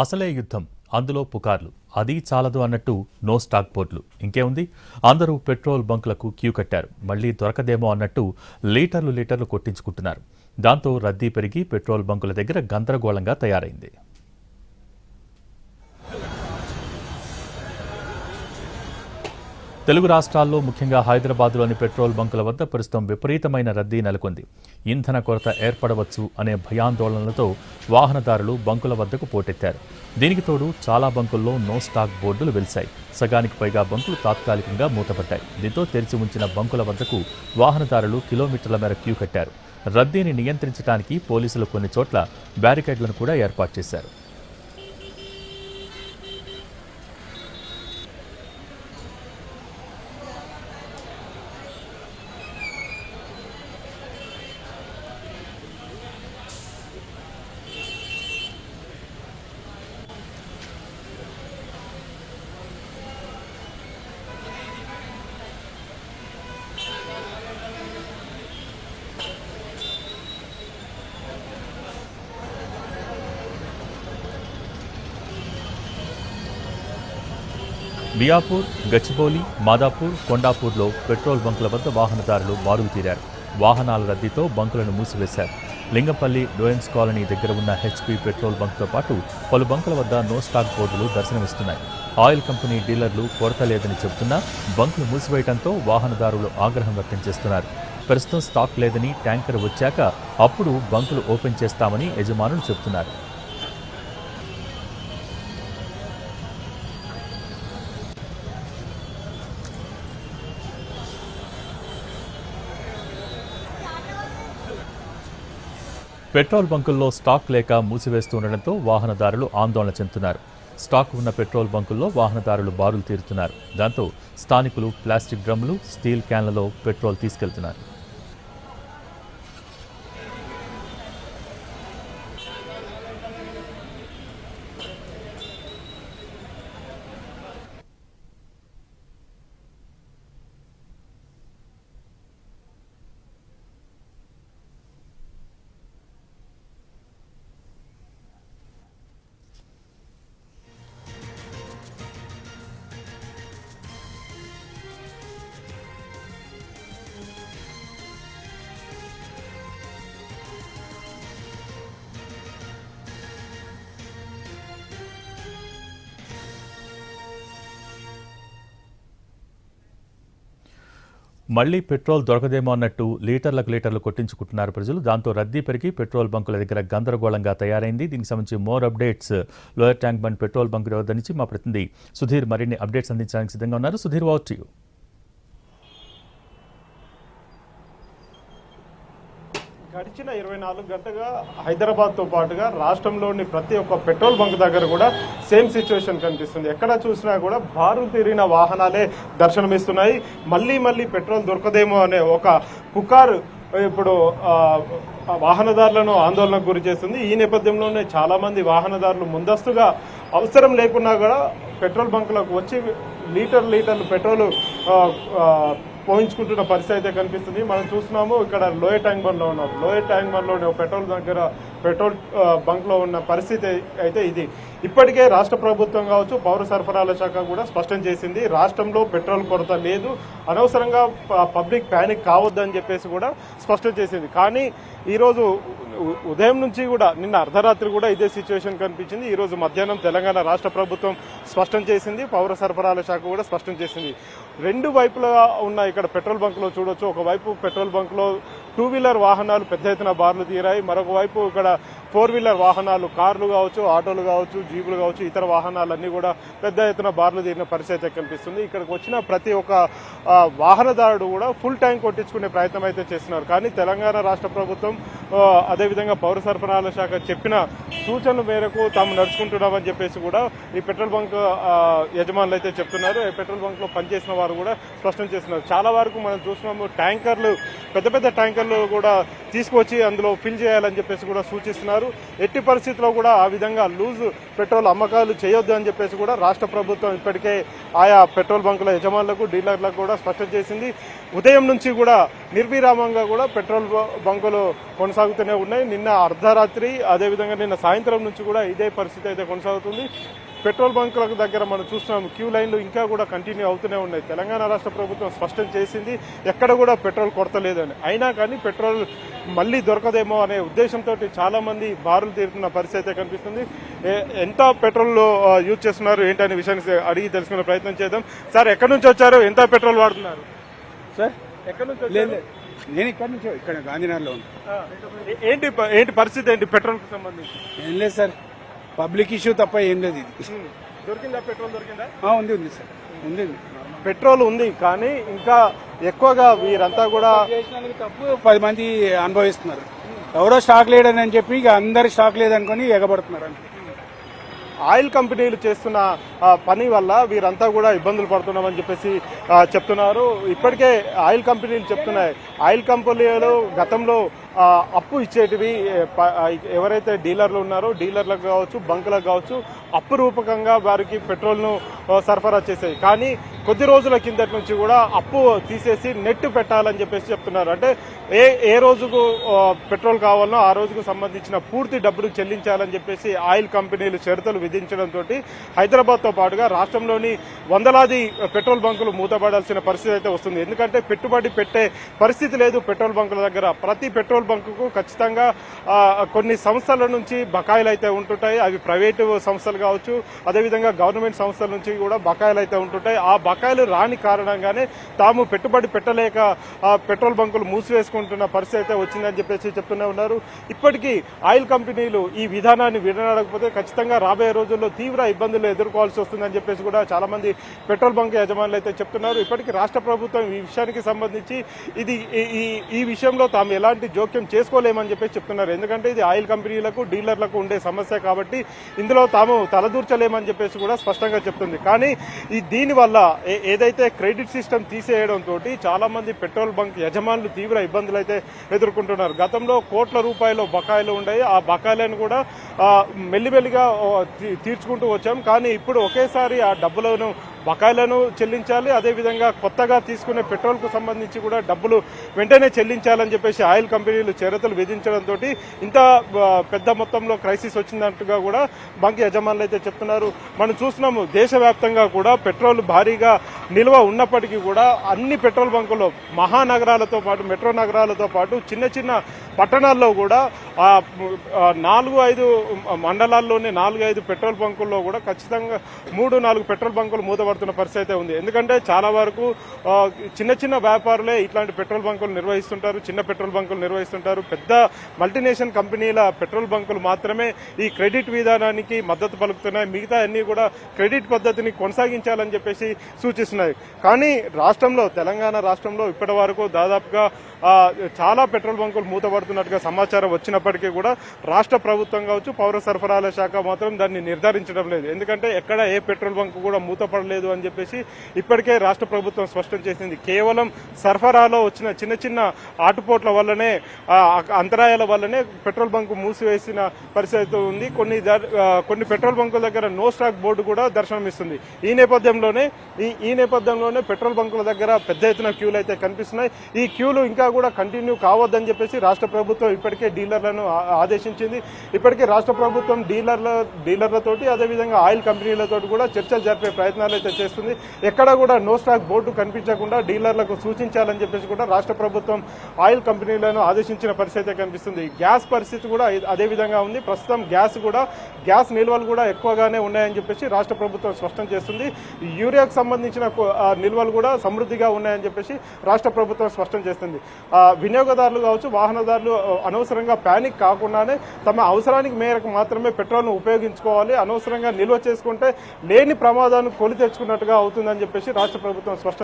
అసలే యుద్ధం, అందులో పుకార్లు, అది చాలదు అన్నట్టు నో స్టాక్ బోర్డులు. ఇంకేముంది, అందరూ పెట్రోల్ బంకులకు క్యూ కట్టారు. మళ్లీ దొరకదేమో అన్నట్టు లీటర్లు కొట్టించుకుంటున్నారు. దాంతో రద్దీ పెరిగి పెట్రోల్ బంకుల దగ్గర గందరగోళంగా తయారైంది. తెలుగు రాష్ట్రాల్లో ముఖ్యంగా హైదరాబాద్లోని పెట్రోల్ బంకుల వద్ద ప్రస్తుతం విపరీతమైన రద్దీ నెలకొంది. ఇంధన కొరత ఏర్పడవచ్చు అనే భయాందోళనలతో వాహనదారులు బంకుల వద్దకు పోటెత్తారు. దీనికి తోడు చాలా బంకుల్లో నో స్టాక్ బోర్డులు వెలిశాయి. సగానికి పైగా బంకులు తాత్కాలికంగా మూతపడ్డాయి. దీంతో తెరిచి ఉంచిన బంకుల వద్దకు వాహనదారులు కిలోమీటర్ల మేర క్యూ కట్టారు. రద్దీని నియంత్రించడానికి పోలీసులు కొన్ని చోట్ల బ్యారికేడ్లను కూడా ఏర్పాటు చేశారు. మియాపూర్, గచ్చిబౌలి, మాదాపూర్, కొండాపూర్లో పెట్రోల్ బంకుల వద్ద వాహనదారులు బారులు తీరారు. వాహనాల రద్దీతో బంకులను మూసివేశారు. లింగంపల్లి, డోయన్స్ కాలనీ దగ్గర ఉన్న హెచ్పీ పెట్రోల్ బంక్తో పాటు పలు బంకుల వద్ద నో స్టాక్ బోర్డులు దర్శనమిస్తున్నాయి. ఆయిల్ కంపెనీ డీలర్లు కొరత లేదని చెబుతున్నా బంకులు మూసివేయడంతో వాహనదారులు ఆగ్రహం వ్యక్తం చేస్తున్నారు. ప్రస్తుతం స్టాక్ లేదని, ట్యాంకర్ వచ్చాక అప్పుడు బంకులు ఓపెన్ చేస్తామని యజమానులు చెబుతున్నారు. పెట్రోల్ బంకుల్లో స్టాక్ లేక మూసివేస్తుండటంతో వాహనదారులు ఆందోళన చెందుతున్నారు. స్టాక్ ఉన్న పెట్రోల్ బంకుల్లో వాహనదారులు బారులు తీరుతున్నారు. దాంతో స్థానికులు ప్లాస్టిక్ డ్రమ్ములు, స్టీల్ క్యాన్లలో పెట్రోల్ తీసుకెళ్తున్నారు. మళ్లీ పెట్రోల్ దొరకదేమో అన్నట్టు లీటర్లు కొట్టించుకుంటున్నారు ప్రజలు. దాంతో రద్దీ పెరిగి పెట్రోల్ బంకుల దగ్గర గందరగోళంగా తయారైంది. దీనికి సంబంధించి more updates lower tank bund petrol bunk వద్ద నుంచి మా ప్రతినిధి సుధీర్ మరిన్ని అప్డేట్స్ అందించడానికి సిద్ధంగా ఉన్నారు. Sudheer, over to you. గడిచిన 24 గంటలుగా హైదరాబాద్తో పాటుగా రాష్ట్రంలోని ప్రతి ఒక్క పెట్రోల్ బంక్ దగ్గర కూడా సేమ్ సిచ్యువేషన్ కనిపిస్తుంది. ఎక్కడ చూసినా కూడా బారులు తీరిన వాహనాలే దర్శనమిస్తున్నాయి. మళ్ళీ పెట్రోల్ దొరకదేమో అనే ఒక పుకారు ఇప్పుడు వాహనదారులను ఆందోళనకు గురి చేస్తుంది. ఈ నేపథ్యంలోనే చాలా మంది వాహనదారులు ముందస్తుగా అవసరం లేకున్నా కూడా పెట్రోల్ బంకులకు వచ్చి లీటర్లు పెట్రోల్ పోయించుకుంటున్న పరిస్థితి అయితే కనిపిస్తుంది. మనం చూస్తున్నాము ఇక్కడ లోయర్ ట్యాంక్ బండ్లో ఉన్నారు. లోయర్ ట్యాంక్ బండ్లోని పెట్రోల్ బంక్లో ఉన్న పరిస్థితి అయితే ఇది. ఇప్పటికే రాష్ట్ర ప్రభుత్వం కావచ్చు, పౌర సరఫరాల శాఖ కూడా స్పష్టం చేసింది, రాష్ట్రంలో పెట్రోల్ కొరత లేదు, అనవసరంగా పబ్లిక్ ప్యానిక్ కావద్దని చెప్పేసి కూడా స్పష్టం చేసింది. కానీ ఈరోజు ఉదయం నుంచి కూడా నిన్న అర్ధరాత్రి కూడా ఇదే సిచ్యువేషన్ కనిపించింది. ఈరోజు మధ్యాహ్నం తెలంగాణ రాష్ట్ర ప్రభుత్వం స్పష్టం చేసింది, పౌర సరఫరాల శాఖ కూడా స్పష్టం చేసింది. రెండు వైపులా ఉన్న ఇక్కడ పెట్రోల్ బంక్లో చూడొచ్చు. ఒకవైపు పెట్రోల్ బంక్లో 2 వీలర్ వాహనాలు పెద్ద ఎత్తున బారులు తీరాయి. మరొక వైపు ఇక్కడ 4 వీలర్ వాహనాలు, కార్లు కావచ్చు, ఆటోలు కావచ్చు, జీపులు కావచ్చు, ఇతర వాహనాలన్నీ కూడా పెద్ద ఎత్తున బారులు తీరిన పరిస్థితి కనిపిస్తుంది. ఇక్కడికి వచ్చిన ప్రతి ఒక్క వాహనదారుడు కూడా ఫుల్ ట్యాంక్ కొట్టించుకునే ప్రయత్నం అయితే చేస్తున్నారు. కానీ తెలంగాణ రాష్ట్ర ప్రభుత్వం అదేవిధంగా పౌర సరఫరాల శాఖ చెప్పిన సూచనల మేరకు తాము నడుచుకుంటున్నామని చెప్పేసి కూడా ఈ పెట్రోల్ బంక్ యజమానులు అయితే చెప్తున్నారు. పెట్రోల్ బంక్ లో పనిచేసిన వారు కూడా స్పష్టం చేస్తున్నారు. చాలా వరకు మనం చూస్తున్నాము, ట్యాంకర్లు, పెద్ద ట్యాంకర్లు కూడా తీసుకొచ్చి అందులో ఫిల్ చేయాలని చెప్పేసి కూడా సూచిస్తున్నారు. చెప్తున్నారు. ఎట్టి పరిస్థితుల్లో కూడా ఆ విధంగా లూజ్ పెట్రోల్ అమ్మకాలు చేయొద్దు అని చెప్పేసి కూడా రాష్ట్ర ప్రభుత్వం ఇప్పటికే ఆయా పెట్రోల్ బంకుల యజమానులకు డీలర్లకు కూడా స్పష్టం చేసింది. ఉదయం నుంచి కూడా నిర్విరామంగా కూడా పెట్రోల్ బంకులు కొనసాగుతూనే ఉన్నాయి. నిన్న అర్ధరాత్రి అదేవిధంగా నిన్న సాయంత్రం నుంచి కూడా ఇదే పరిస్థితి అయితే కొనసాగుతుంది. పెట్రోల్ బంకుల దగ్గర మనం చూస్తున్నాం క్యూ లైన్లు ఇంకా కూడా కంటిన్యూ అవుతూనే ఉన్నాయి. తెలంగాణ రాష్ట్ర ప్రభుత్వం స్పష్టం చేసింది ఎక్కడ కూడా పెట్రోల్ కొరత లేదని. అయినా కానీ పెట్రోల్ మళ్ళీ దొరకదేమో అనే ఉద్దేశంతో చాలా మంది బారులు తీరుతున్న పరిస్థితి అయితే కనిపిస్తుంది. ఎంత పెట్రోల్ యూజ్ చేస్తున్నారు ఏంటనే విషయాన్ని అడిగి తెలుసుకునే ప్రయత్నం చేద్దాం. సార్, ఎక్కడి నుంచి వచ్చారు? ఎంత పెట్రోల్ వాడుతున్నారు? సార్ ఎక్కడి నుంచి వచ్చారు? నేను ఇక్కడ గాంధీనగర్లో ఉన్నాను. ఏంటి పరిస్థితి ఏంటి పెట్రోల్ కు సంబంధించి? ఏం లేదు సార్, పబ్లిక్ ఇష్యూ తప్ప ఏం లేదు. ఇది దొరికిందా? పెట్రోల్ దొరికిందా? ఉంది సార్, ఉంది. పెట్రోల్ ఉంది, కానీ ఇంకా ఎక్కువగా వీరంతా కూడా చేసినందుకు తప్పు 10 మంది అనుభవిస్తున్నారు. ఎవరో స్టాక్ లేడని చెప్పి ఇక అందరు స్టాక్ లేదనుకొని ఎగబడుతున్నారు. ఆయిల్ కంపెనీలు చేస్తున్న పని వల్ల వీరంతా కూడా ఇబ్బందులు పడుతున్నామని చెప్పేసి చెప్తున్నారు. ఇప్పటికే ఆయిల్ కంపెనీలు చెప్తున్నాయి, ఆయిల్ కంపెనీలు గతంలో అప్పు ఇచ్చేటివి ఎవరైతే డీలర్లు ఉన్నారో డీలర్లకు కావచ్చు, బంకులకు కావచ్చు, అప్పు రూపకంగా వారికి పెట్రోల్ను సరఫరా చేసేవి. కానీ కొద్ది రోజుల కిందటి నుంచి కూడా అప్పు తీసేసి నెట్ పెట్టాలని చెప్పేసి చెప్తున్నారు. అంటే ఏ రోజుకు పెట్రోల్ కావాలనో ఆ రోజుకు సంబంధించిన పూర్తి డబ్బులు చెల్లించాలని చెప్పేసి ఆయిల్ కంపెనీలు షరతులు విధించడంతో హైదరాబాద్తో పాటుగా రాష్ట్రంలోని వందలాది పెట్రోల్ బంకులు మూతపడాల్సిన పరిస్థితి అయితే వస్తుంది. ఎందుకంటే పెట్టుబడి పెట్టే పరిస్థితి లేదు పెట్రోల్ బంకుల దగ్గర. ప్రతి పెట్రోల్ బంకుకు ఖచ్చితంగా కొన్ని సంస్థల నుంచి బకాయిలు అయితే ఉంటుంటాయి. అవి ప్రైవేటు సంస్థలు కావచ్చు, అదేవిధంగా గవర్నమెంట్ సంస్థల నుంచి కూడా బకాయిలు అయితే ఉంటుంటాయి. ఆ బకాయిలు రాని కారణంగానే తాము పెట్టుబడి పెట్టలేక పెట్రోల్ బంకులు మూసివేసుకుంటున్న పరిస్థితి అయితే వచ్చిందని చెప్పేసి చెప్తూనే ఉన్నారు. ఇప్పటికీ ఆయిల్ కంపెనీలు ఈ విధానాన్ని విడనడకపోతే ఖచ్చితంగా రాబోయే రోజుల్లో తీవ్ర ఇబ్బందులు ఎదుర్కోవాల్సి వస్తుందని చెప్పేసి కూడా చాలా మంది పెట్రోల్ బంక్ యజమానులు అయితే చెప్తున్నారు. ఇప్పటికీ రాష్ట్ర ప్రభుత్వం ఈ విషయానికి సంబంధించి ఈ విషయంలో తాము ఎలాంటి జోక్యం చేసుకోలేమని చెప్పేసి చెప్తున్నారు. ఎందుకంటే ఇది ఆయిల్ కంపెనీలకు డీలర్లకు ఉండే సమస్య కాబట్టి ఇందులో తాము తలదూర్చలేమని చెప్పేసి కూడా స్పష్టంగా చెప్తుంది. కానీ దీనివల్ల ఏదైతే క్రెడిట్ సిస్టమ్ తీసేయడంతో చాలా మంది పెట్రోల్ బంక్ యజమానులు తీవ్ర ఇబ్బందులు అయితే ఎదుర్కొంటున్నారు. గతంలో కోట్ల రూపాయలు బకాయిలు ఉన్నాయి. ఆ బకాయిలను కూడా మెల్లిమెల్లిగా తీర్చుకుంటూ వచ్చాం. కానీ ఇప్పుడు ఒకేసారి ఆ డబ్బులను బకాయిలను చెల్లించాలి, అదేవిధంగా కొత్తగా తీసుకునే పెట్రోల్ కు సంబంధించి కూడా డబ్బులు వెంటనే చెల్లించాలని చెప్పేసి ఆయిల్ కంపెనీలు షరతులు విధించడంతో ఇంత పెద్ద మొత్తంలో క్రైసిస్ వచ్చిందంటుగా కూడా బంక్ యజమానులు అయితే చెప్తున్నారు. మనం చూస్తున్నాము దేశవ్యాప్తంగా కూడా పెట్రోల్ భారీగా నిల్వ ఉన్నప్పటికీ కూడా అన్ని పెట్రోల్ బంకుల్లో మహానగరాలతో పాటు మెట్రో నగరాలతో పాటు చిన్న చిన్న పట్టణాల్లో కూడా 4-5 మండలాల్లోనే 4-5 పెట్రోల్ బంకుల్లో కూడా ఖచ్చితంగా 3-4 పెట్రోల్ బంకులు మూతపడుతున్న పరిస్థితి అయితే ఉంది. ఎందుకంటే చాలా వరకు చిన్న చిన్న వ్యాపారులే ఇట్లాంటి పెట్రోల్ బంకులు నిర్వహిస్తుంటారు, చిన్న పెట్రోల్ బంకులు నిర్వహిస్తుంటారు. పెద్ద మల్టీనేషనల్ కంపెనీల పెట్రోల్ బంకులు మాత్రమే ఈ క్రెడిట్ విధానానికి మద్దతు పలుకుతున్నాయి. మిగతా అన్ని కూడా క్రెడిట్ పద్ధతిని కొనసాగించాలని చెప్పేసి సూచిస్తున్నాయి. కానీ రాష్ట్రంలో, తెలంగాణ రాష్ట్రంలో ఇప్పటి వరకు దాదాపుగా చాలా పెట్రోల్ బంకులు మూతపడుతున్నట్టుగా సమాచారం వచ్చినప్పటికీ కూడా రాష్ట్ర ప్రభుత్వం కావచ్చు, పౌర సరఫరాల శాఖ మాత్రం దాన్ని నిర్ధారించడం లేదు. ఎందుకంటే ఎక్కడ ఏ పెట్రోల్ బంక్ కూడా మూతపడలేదు అని చెప్పేసి ఇప్పటికే రాష్ట్ర ప్రభుత్వం స్పష్టం చేసింది. కేవలం సరఫరాలో వచ్చిన చిన్న చిన్న ఆటుపోట్ల వల్లనే, అంతరాయాల వల్లనే పెట్రోల్ బంక్ మూసివేసిన పరిస్థితి ఉంది. కొన్ని పెట్రోల్ బంకుల దగ్గర నో స్టాక్ బోర్డు కూడా దర్శనమిస్తుంది. ఈ నేపథ్యంలోనే పెట్రోల్ బంకుల దగ్గర పెద్ద ఎత్తున క్యూలు అయితే కనిపిస్తున్నాయి. ఈ క్యూలు ఇంకా కూడా కంటిన్యూ కావద్దని చెప్పేసి రాష్ట్ర ప్రభుత్వం ఇప్పటికే డీలర్లను ఆదేశించింది. ఇప్పటికే రాష్ట్ర ప్రభుత్వం డీలర్లతోటి అదేవిధంగా ఆయిల్ కంపెనీలతో కూడా చర్చలు జరిపే ప్రయత్నాలు అయితే చేస్తుంది. ఎక్కడ కూడా నో స్టాక్ బోర్డు కనిపించకుండా డీలర్లకు సూచించాలని చెప్పేసి కూడా రాష్ట్ర ప్రభుత్వం ఆయిల్ కంపెనీలను ఆదేశించిన పరిస్థితి కనిపిస్తుంది. గ్యాస్ పరిస్థితి కూడా అదే విధంగా ఉంది. ప్రస్తుతం గ్యాస్ నిల్వలు కూడా ఎక్కువగానే ఉన్నాయని చెప్పేసి రాష్ట్ర ప్రభుత్వం స్పష్టం చేస్తుంది. యూరియాకు సంబంధించిన నిల్వలు కూడా సమృద్ధిగా ఉన్నాయని చెప్పేసి రాష్ట్ర ప్రభుత్వం స్పష్టం చేస్తుంది. వినియోగదారులు కావచ్చు, వాహనదారులు అనవసరంగా ప్యానిక్ కాకుండానే తమ అవసరానికి మేరకు మాత్రమే పెట్రోల్ను ఉపయోగించుకోవాలి. అనవసరంగా నిల్వ చేసుకుంటే లేని ప్రమాదాన్ని కొని తెచ్చుకున్నట్టుగా అవుతుందని చెప్పేసి రాష్ట్ర ప్రభుత్వం స్పష్టం